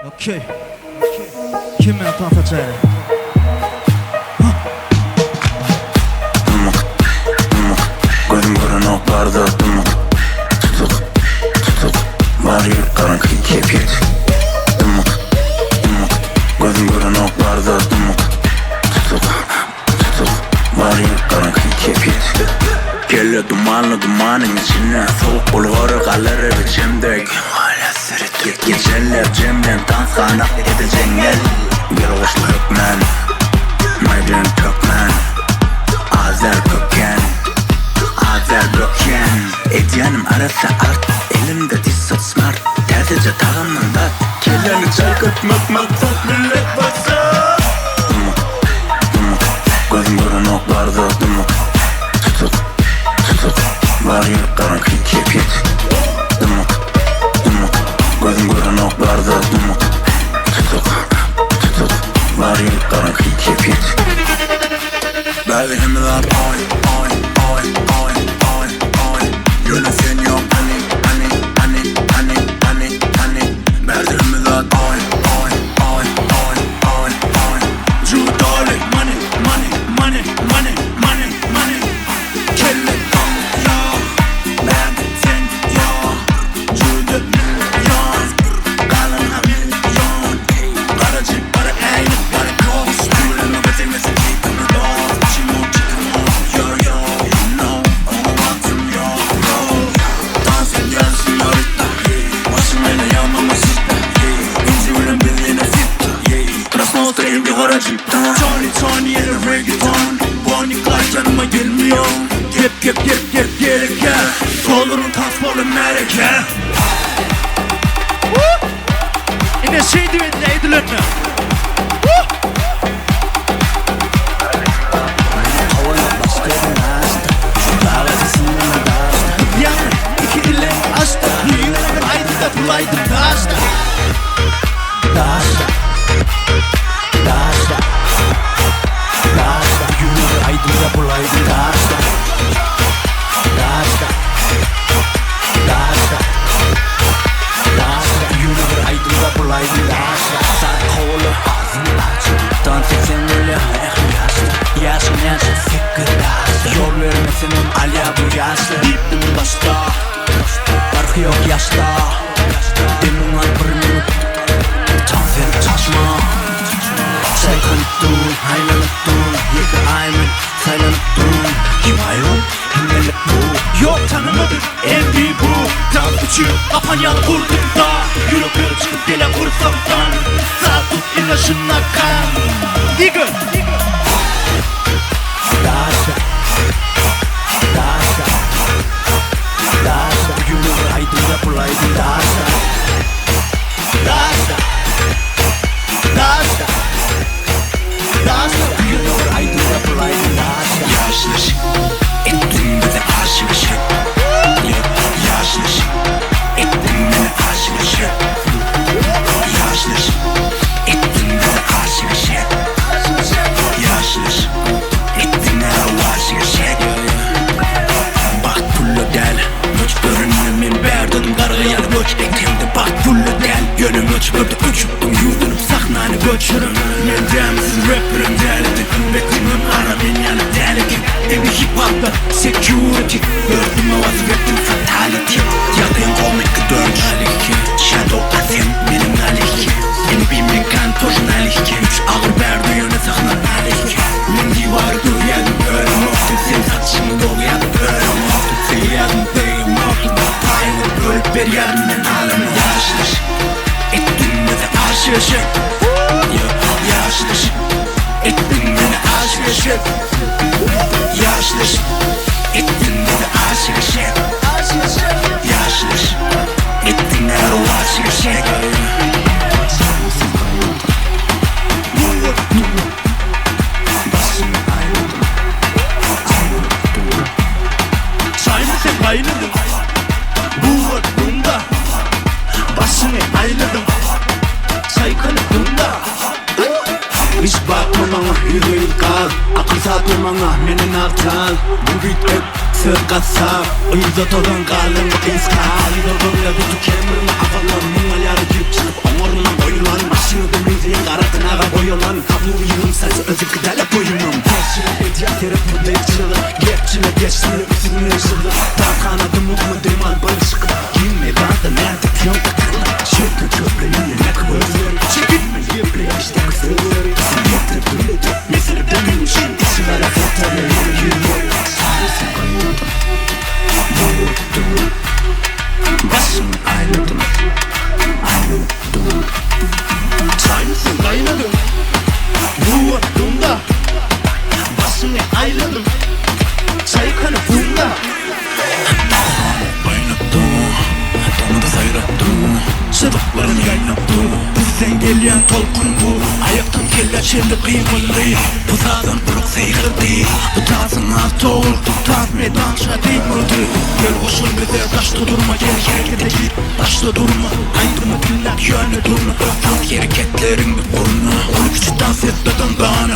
오케이 김면 또 한타짜리 Gözüm karanlık barda dumuk Tutuk Var yürü karanlık kepiyet Dumuk Gözüm karanlık barda dumuk Tutuk Var yürü karanlık kepiyet Geliyor dumanın içine Soğuk bulvarı kalır içimde Geceler cemden dansana edeceksin gel Bir hoşlu hükmen Maydın kökmen Azer köken Azer köken Edyanım arası art Elimde dissot smart Terzice tağımında Kelleni çaykıp maksat millet baksa Dumuk Gözüm karanlık barda dumuk Tutuk Var yürü karanlık kepiyet Dumuk Gözüm karanlık barda dumuk Tutuk Var yürü karanlık kepiyet Bellimler oy Yöne sen yok hani Bellimler oy Cudali money Kelle ya Ben sen ya Cuda milyon Kalına milyon Karacı para eğlen para koks Kulunu betimesi çıkını doğ Çimon yo You know yo Dansın gelsin yorita Başımayla yanmamasita İnci bilen bildiğine fit Krasnostrayım bir haracıkta Tony yeri reggaeton Bonnie Clyde canıma gelmiyor Gep gel Kolunun transporlu mereke Yine şey diyor neydiler mi? Yani iki ile açtı Yüreğim aydı da bulaydım taşta Yüreğim aydı da bulaydım taşta Yüreğim aydı da bulaydım taşta Saat kolu ağzını aç Dans etsen öyle ayaklı yaşlı Yaşın fikir taşta Yol vermesenin alya bu yaşlı Diptim başta Farkı yok yaşta Demin var bir minut Can verip taşma Saykanıp durun, haylanıp durun Yıkı aymen, saylanıp durun Kim hayvan, hingelip bu Yok tanımadık, en büyük bu Dans uçuyor, kapan yan kurdum da Yürü kırıp çıkıp dile kursamdan Sağ tut ilaçınla kan Digger Yürü aydınla bulaydın Yürü aydınla bulaydın Yaşlış Ettin bize aşık Yaşlış Ettin beni aşık Yaşlış Ettin bize aşık Yaşlış Ettin her aşık Bak pullu del Göç görünümün berdadım Kargıyalı göç ekimde Bak pullu del Yönüm göç böldü uçuttum Yurdunum sahnani göçürüm Men demizin rapperim delidim Beklimim ara men yanı delikim Evi hip hop'ta security Gördüm o vazifettim fatality Yakın komik dönç Shadow atem benim naliki Beni bilmeyen toşun aliki Üç ağır berdi yöne sahnan aliki Men divarı dövyedim ölüm olsun Sen saçını doğuyadım ölüm olsun Seyadım deyim olsun Payını bölüp veriyorum men alımı Yaşlış Ettin bize aşık Yaşlış Ettin beni aşık Yaşlış Ettin bizi aşık Yaşlış Ettin her o aşık Çay mı sen bayılırdın Bu bunda Başını ayladım Çay kalıbında Hiç bakmam bana yüzeyim kal Akıl satılmana menen artal Bu bit et sırkatsa Uyuza tozan kalın bakıyız kal Yıldırımla tutu kemirme Afalarının ayarı girip çıkıp Omuruna boyulan Başını da müziğin karatına boyulan Kablo yılım saçı özü gıdayla boyunum Geçine edya terapi bekçiler Geçine geçtiğini üstüne ışılı Daha kanadım mutlu demal barışık Yine bana mentik yok takılı Şirkin köprüyü ne kıvırları Çekilme yeple işte kısırları Siyetle bülüdü Mesele benim için İçimlere fotoğrafı yürüyor Sarısı kaynadım Vuruttum Başımı ayladım Ayladım Sarısı kaynadım Vuruttum da Başımı ayladım Çaykanı bunda Baynattım Damı da sayrattım Şadıklarını yaynattım Bizden gelen tolkun bu Ayaktan kelle çelli kıymalı Pusadan buruk seyirdi Tutasın az çoğul Tutas meydan şadıymadı Gel koşul bize taşta durma Gel harekete git taşta durma Kaydımı dinlep yönü durma Öftan hareketlerin bir burnu Onu küçük dans et dadan dağına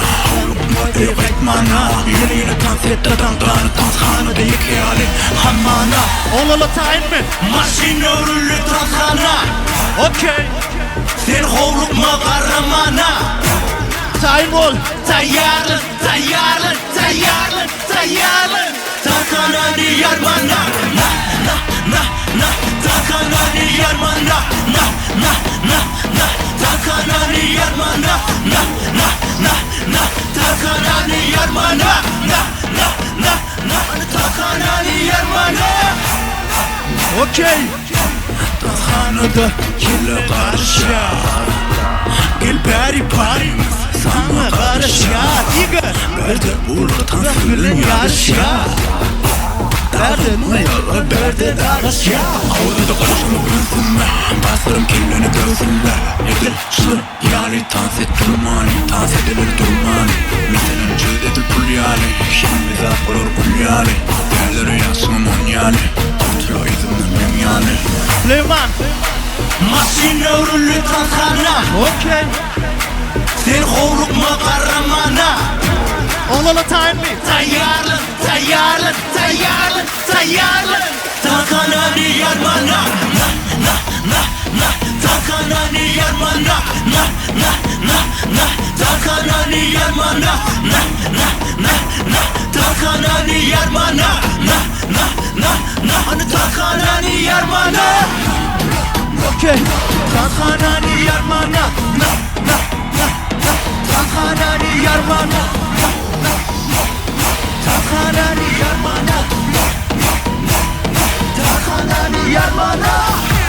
Evet mana Yine dans et dadan dağına Danshanada yıkayali hamana Olala tayin mi? Maşin örülü danshana Okey. Sen hovlukma kahramana Tayin ol. Tayarlın, tayarlın, tayarlın, tayarlın Takanani yarmana Na, na, na, na Takanani yarmana Na, na, na, na Takanani yarmana Na, na, na, na Takanani yarmana Na, na, na, na Takanani yarmana Okey. Danshanada kelle karışa Gel bari parimiz Sana karış ya. Igor. Berde burada tansılın yarış ya Berde mi? Berde darış ya Avluda karışma gözüme Basarım kelleni gözüme Yedir şır yani dans et durmani Dans edilir durmani Mesela cüdedir pul yani Şimdi zakurur kul yani Değerleri yansın on yani Kontrol izimden yani Süleyman. Maşin örülü danshana Okey. Sen hovlukma kahramana Olala tayin mi? Tayarlın, tayarlın, tayarlın, tayarlın Takanani yarmana Na, na, na, na Takanani yarmana Na, na, na, na Takanani yarmana Na, na, na, na Takanani yarmana Na, na, na, na Hani takanani yarmana Okey. Takanani yarmana Na, na, na, na Takanani yarmana Takanani yarmana Takanani yarmana